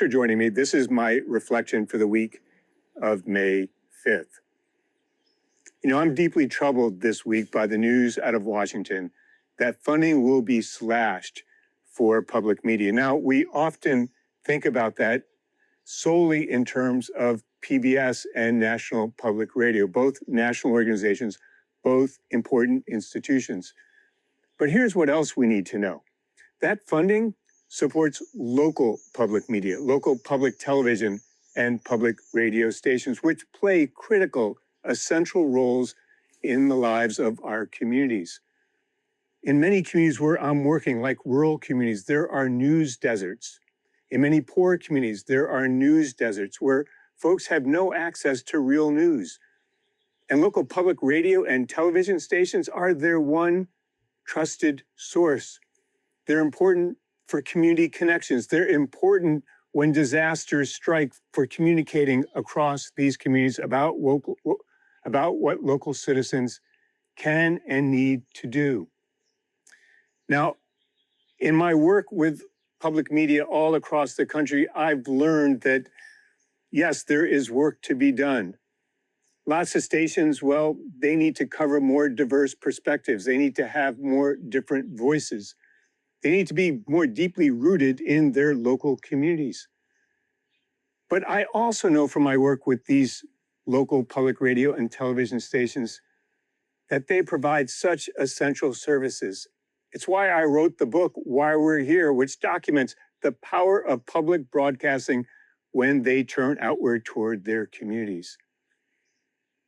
For joining me. This is my reflection for the week of May 5th. I'm deeply troubled this week by the news out of Washington that funding will be slashed for public media. Now, we often think about that solely in terms of PBS and National Public Radio, both national organizations, both important institutions. But here's what else we need to know. That funding supports local public media, local public television and public radio stations, which play critical, essential roles in the lives of our communities. In many communities where I'm working, like rural communities, there are news deserts. In many poor communities, there are news deserts where folks have no access to real news. And local public radio and television stations are their one trusted source. They're important for community connections. They're important when disasters strike for communicating across these communities about what local citizens can and need to do. Now, in my work with public media all across the country, I've learned that, yes, there is work to be done. Lots of stations, well, they need to cover more diverse perspectives. They need to have more different voices. They need to be more deeply rooted in their local communities. But I also know from my work with these local public radio and television stations that they provide such essential services. It's why I wrote the book, Why We're Here, which documents the power of public broadcasting when they turn outward toward their communities.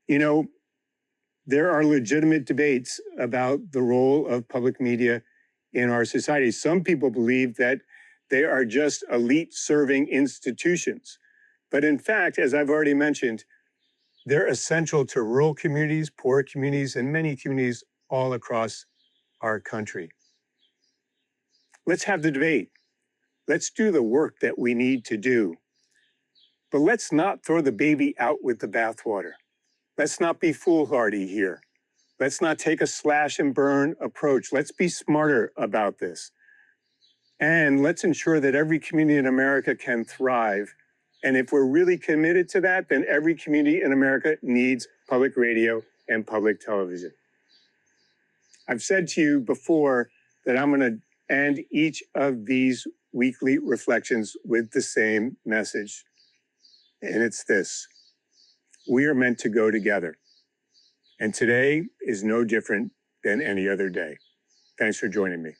There are legitimate debates about the role of public media in our society. Some people believe that they are just elite-serving institutions. But in fact, as I've already mentioned, they're essential to rural communities, poor communities, and many communities all across our country. Let's have the debate. Let's do the work that we need to do. But let's not throw the baby out with the bathwater. Let's not be foolhardy here. Let's not take a slash and burn approach. Let's be smarter about this. And let's ensure that every community in America can thrive. And if we're really committed to that, then every community in America needs public radio and public television. I've said to you before that I'm going to end each of these weekly reflections with the same message. And it's this: we are meant to go together. And today is no different than any other day. Thanks for joining me.